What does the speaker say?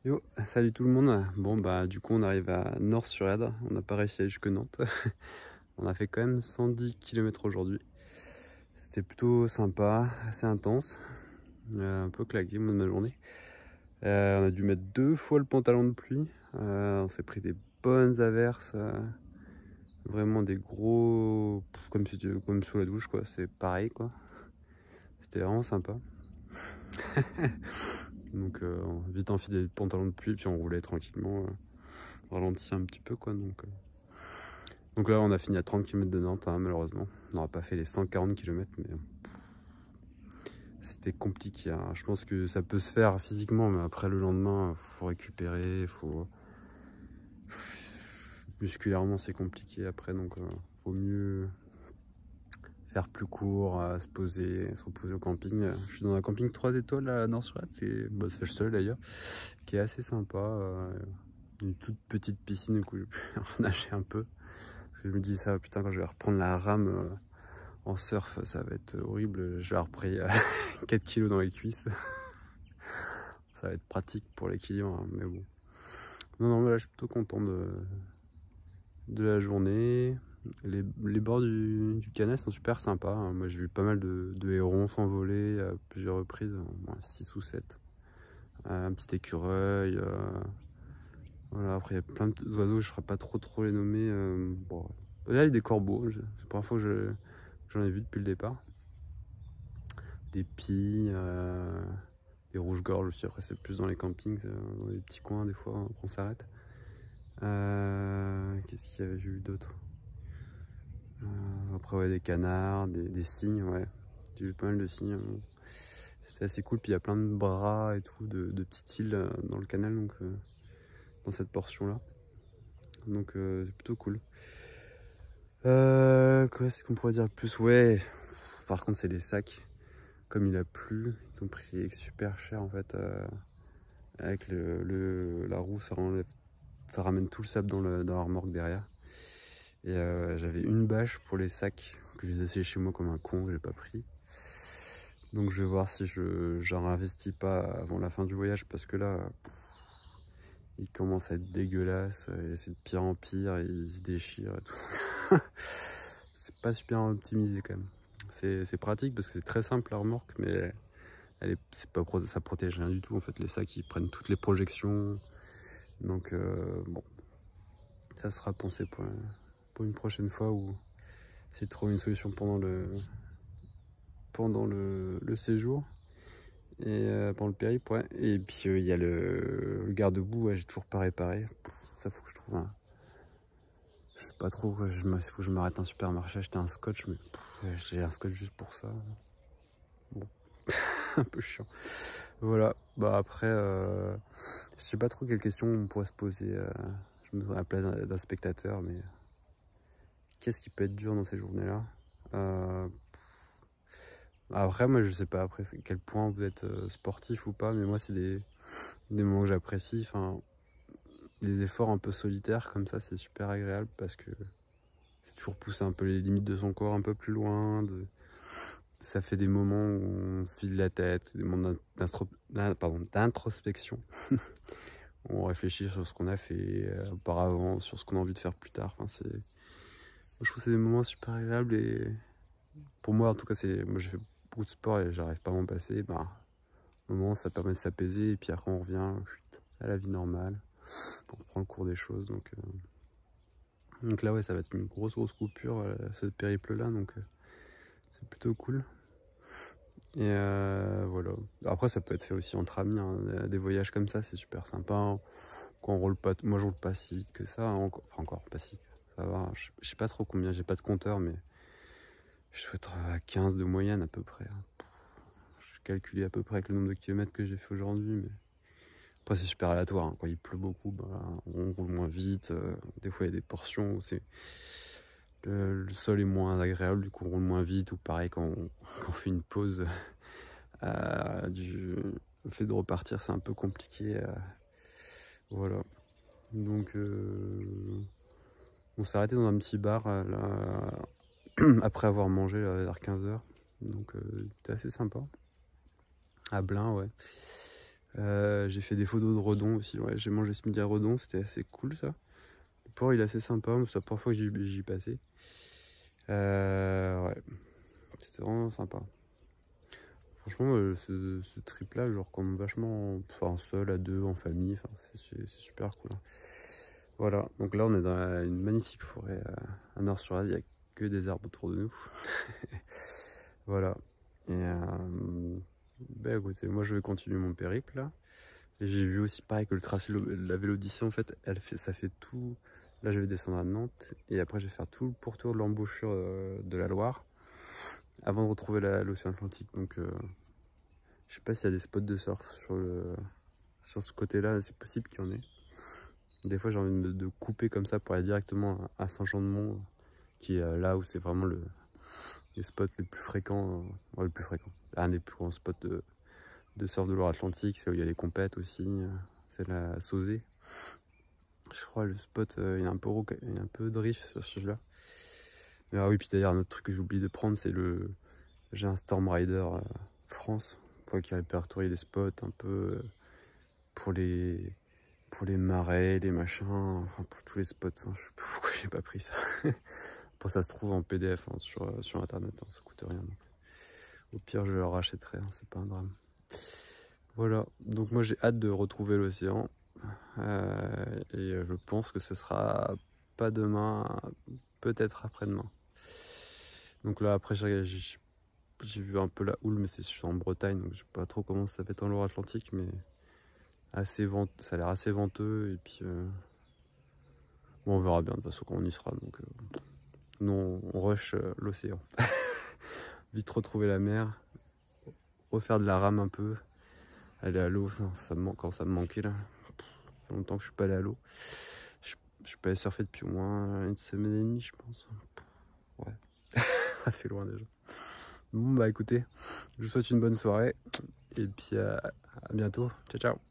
Yo, salut tout le monde. Bon bah du coup on arrive à Nord-sur-Erdre. On n'a pas réussi à aller jusque Nantes. On a fait quand même 110 km aujourd'hui. C'était plutôt sympa, assez intense. Un peu claqué au bout de ma journée. On a dû mettre 2 fois le pantalon de pluie. On s'est pris des bonnes averses. Vraiment des gros... comme sous la douche quoi. C'est pareil quoi. C'était vraiment sympa. Donc vite enfilé le pantalon de pluie puis on roulait tranquillement. Ralenti un petit peu quoi. Donc là on a fini à 30 km de Nantes hein, malheureusement. On n'aura pas fait les 140 km mais c'était compliqué. Hein. Je pense que ça peut se faire physiquement mais après le lendemain faut récupérer, musculairement c'est compliqué après donc faut mieux faire plus court, se reposer au camping. Je suis dans un camping 3 étoiles à Nord-sur-Erdre, c'est le seul d'ailleurs, qui est assez sympa. Une toute petite piscine où je peux nager un peu. Je me dis ça, putain, quand je vais reprendre la rame en surf, ça va être horrible. Je vais avoir pris 4 kilos dans les cuisses. Ça va être pratique pour l'équilibre, hein, mais bon. Non, mais là, je suis plutôt content de la journée. Les bords du canal sont super sympas. Hein. Moi, j'ai vu pas mal de hérons s'envoler à plusieurs reprises, au moins 6 ou 7. Un petit écureuil. Voilà, après, il y a plein d'oiseaux, je ne saurais pas trop les nommer. Bon. Là, il y a des corbeaux. C'est la première fois que j'en ai vu depuis le départ. Des pies, des rouges-gorges aussi. Après, c'est plus dans les campings, dans les petits coins, des fois, qu'on s'arrête. Qu'est-ce qu'il y avait vu d'autre? Après, ouais, des canards, des cygnes, ouais. J'ai vu pas mal de cygnes. C'était assez cool. Puis il y a plein de bras et tout, de petites îles dans le canal, donc dans cette portion-là. Donc c'est plutôt cool. Quoi est-ce qu'on pourrait dire plus? Ouais, par contre, c'est les sacs. Comme il a plu, ils ont pris super cher en fait. Avec la roue, ça ramène tout le sable dans la remorque derrière. Et j'avais une bâche pour les sacs que j'ai essayé chez moi comme un con, que j'ai pas pris. Donc je vais voir si j'en réinvestis pas avant la fin du voyage parce que là, il commence à être dégueulasse et c'est de pire en pire et il se déchire et tout. C'est pas super optimisé quand même. C'est pratique parce que c'est très simple la remorque, mais ça protège rien du tout en fait. Les sacs ils prennent toutes les projections. Donc bon, ça sera pensé pour une prochaine fois ou essayer de trouver une solution pendant le séjour et pendant le périple. Ouais. Et puis il y a le garde-boue, ouais, j'ai toujours pas réparé. Ça faut que je trouve un. Je sais pas trop, il faut que je m'arrête un supermarché acheter un scotch, mais j'ai un scotch juste pour ça. Bon, un peu chiant. Voilà, bah après, je sais pas trop quelles questions on pourrait se poser. Je me mets à la place d'un spectateur, mais qu'est-ce qui peut être dur dans ces journées-là? Après, moi, je sais pas après à quel point vous êtes sportif ou pas, mais moi, c'est des moments que j'apprécie. Enfin, des efforts un peu solitaires comme ça, c'est super agréable parce que c'est toujours pousser un peu les limites de son corps un peu plus loin. Ça fait des moments où on se vide la tête, des moments d'introspection. On réfléchit sur ce qu'on a fait auparavant, sur ce qu'on a envie de faire plus tard. Enfin, je trouve que c'est des moments super agréables et pour moi, en tout cas, moi j'ai fait beaucoup de sport et j'arrive pas à m'en passer. Bah, au moment, ça permet de s'apaiser et puis après, on revient à la vie normale. On reprend le cours des choses. Donc là, ouais, ça va être une grosse coupure, ce périple-là. Donc c'est plutôt cool. Et voilà. Après, ça peut être fait aussi entre amis. Hein. Des voyages comme ça, c'est super sympa. Hein. Quand on roule pas, moi, je roule pas si vite que ça. Hein. Enfin, encore pas si vite. Ça va. Je sais pas trop combien. J'ai pas de compteur, mais je dois être à 15 de moyenne à peu près. Hein. Je calculé à peu près avec le nombre de kilomètres que j'ai fait aujourd'hui. Mais après, c'est super aléatoire. Hein. Quand il pleut beaucoup, bah, on roule moins vite. Des fois, il y a des portions où le sol est moins agréable. Du coup, on roule moins vite. Ou pareil, quand on fait une pause. Le fait de repartir c'est un peu compliqué voilà donc on s'est arrêté dans un petit bar là, après avoir mangé là, vers 15 h donc c'était assez sympa à Blain ouais J'ai fait des photos de redon aussi. Ouais, j'ai mangé ce midi à redon, c'était assez cool ça. Le port il est assez sympa, c'est la première fois que j'y passais. Ouais, c'était vraiment sympa. Franchement, ce trip là, je le recommande vachement, enfin seul, à deux, en famille, enfin, c'est super cool. Hein. Voilà, donc là on est dans une magnifique forêt à Nord-sur-Ad, il n'y a que des arbres autour de nous. Voilà. Et bah écoutez, moi je vais continuer mon périple là. Et j'ai vu aussi pareil que le tracé de la Vélodyssée en fait, ça fait tout. Là je vais descendre à Nantes et après je vais faire tout le pourtour de l'embouchure de la Loire avant de retrouver l'océan Atlantique. Donc je sais pas s'il y a des spots de surf sur ce côté-là, c'est possible qu'il y en ait. Des fois j'ai envie de couper comme ça pour aller directement à Saint-Jean-de-Mont, qui est là où c'est vraiment les spots les plus fréquents, le plus fréquent, un des plus grands spots de surf de Loire-Atlantique, c'est où il y a les compètes aussi, c'est la Sauzée. Je crois le spot, il y a un peu de riff sur celui-là. Ah oui, puis d'ailleurs un autre truc que j'oublie de prendre, c'est j'ai un Storm Rider France, qui répertorie les spots un peu pour les marais, les machins, enfin pour tous les spots. Enfin, je sais pas pourquoi j'ai pas pris ça. Bon, ça se trouve en PDF hein, sur internet, hein, ça coûte rien. Donc. Au pire, je le rachèterai, hein, c'est pas un drame. Voilà, donc moi j'ai hâte de retrouver l'océan. Et je pense que ce sera pas demain, peut-être après-demain. Donc là, après, j'ai vu un peu la houle, mais je suis en Bretagne, donc je sais pas trop comment ça va être en Loire-Atlantique, mais ça a l'air assez venteux. Et puis, bon, on verra bien de toute façon quand on y sera. Donc, nous, on rush l'océan. Vite retrouver la mer, refaire de la rame un peu, aller à l'eau, quand ça me manquait là. Ça fait longtemps que je suis pas allé à l'eau. Je suis pas allé surfer depuis au moins une semaine et demie, je pense. Ouais, ça fait loin déjà. Bon bah écoutez, je vous souhaite une bonne soirée et puis à bientôt. Ciao ciao.